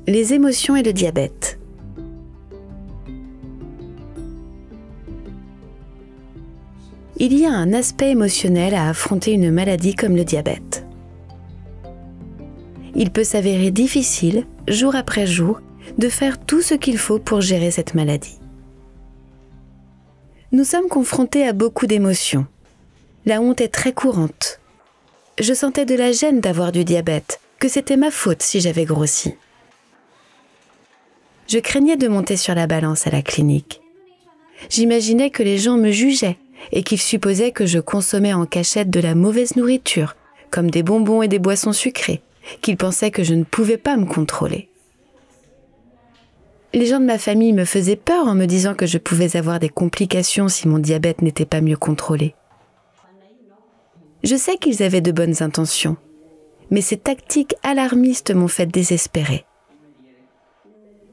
Les émotions et le diabète. Il y a un aspect émotionnel à affronter une maladie comme le diabète. Il peut s'avérer difficile, jour après jour, de faire tout ce qu'il faut pour gérer cette maladie. Nous sommes confrontés à beaucoup d'émotions. La honte est très courante. Je sentais de la gêne d'avoir du diabète, que c'était ma faute si j'avais grossi. Je craignais de monter sur la balance à la clinique. J'imaginais que les gens me jugeaient et qu'ils supposaient que je consommais en cachette de la mauvaise nourriture, comme des bonbons et des boissons sucrées, qu'ils pensaient que je ne pouvais pas me contrôler. Les gens de ma famille me faisaient peur en me disant que je pouvais avoir des complications si mon diabète n'était pas mieux contrôlé. Je sais qu'ils avaient de bonnes intentions, mais ces tactiques alarmistes m'ont fait désespérer.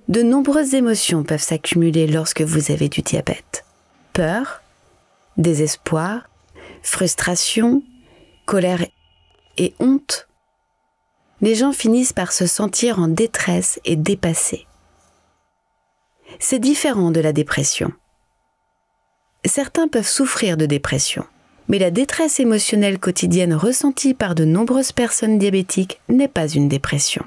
De nombreuses émotions peuvent s'accumuler lorsque vous avez du diabète. Peur, désespoir, frustration, colère et honte. Les gens finissent par se sentir en détresse et dépassés. C'est différent de la dépression. Certains peuvent souffrir de dépression, mais la détresse émotionnelle quotidienne ressentie par de nombreuses personnes diabétiques n'est pas une dépression.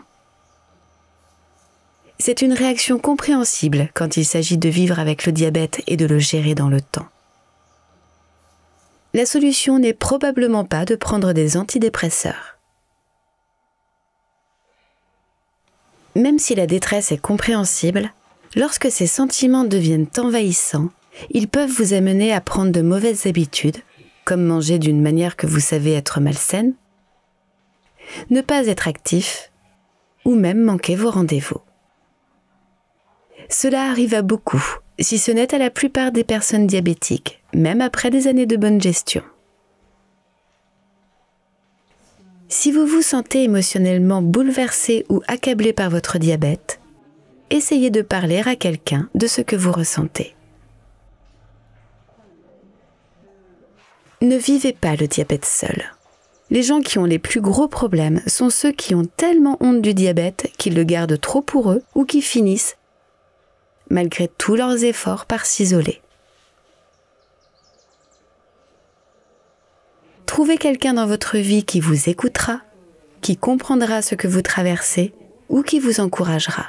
C'est une réaction compréhensible quand il s'agit de vivre avec le diabète et de le gérer dans le temps. La solution n'est probablement pas de prendre des antidépresseurs. Même si la détresse est compréhensible, lorsque ces sentiments deviennent envahissants, ils peuvent vous amener à prendre de mauvaises habitudes, comme manger d'une manière que vous savez être malsaine, ne pas être actif, ou même manquer vos rendez-vous. Cela arrive à beaucoup, si ce n'est à la plupart des personnes diabétiques, même après des années de bonne gestion. Si vous vous sentez émotionnellement bouleversé ou accablé par votre diabète, essayez de parler à quelqu'un de ce que vous ressentez. Ne vivez pas le diabète seul. Les gens qui ont les plus gros problèmes sont ceux qui ont tellement honte du diabète qu'ils le gardent trop pour eux ou qui finissent, malgré tous leurs efforts, par s'isoler. Trouvez quelqu'un dans votre vie qui vous écoutera, qui comprendra ce que vous traversez ou qui vous encouragera.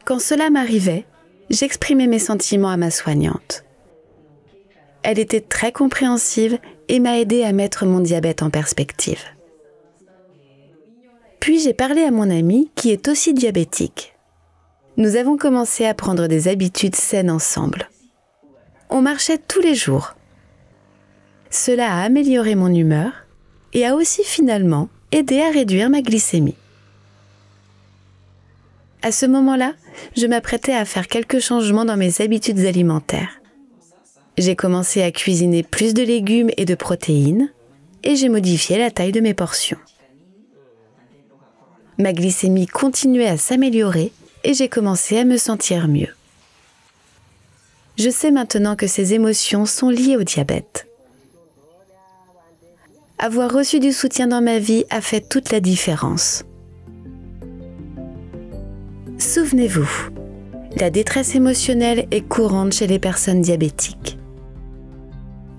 Quand cela m'arrivait, j'exprimais mes sentiments à ma soignante. Elle était très compréhensive et m'a aidé à mettre mon diabète en perspective. Puis j'ai parlé à mon amie qui est aussi diabétique. Nous avons commencé à prendre des habitudes saines ensemble. On marchait tous les jours. Cela a amélioré mon humeur et a aussi finalement aidé à réduire ma glycémie. À ce moment-là, je m'apprêtais à faire quelques changements dans mes habitudes alimentaires. J'ai commencé à cuisiner plus de légumes et de protéines et j'ai modifié la taille de mes portions. Ma glycémie continuait à s'améliorer et j'ai commencé à me sentir mieux. Je sais maintenant que ces émotions sont liées au diabète. Avoir reçu du soutien dans ma vie a fait toute la différence. Souvenez-vous, la détresse émotionnelle est courante chez les personnes diabétiques.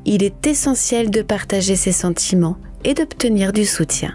Il est essentiel de partager ses sentiments et d'obtenir du soutien.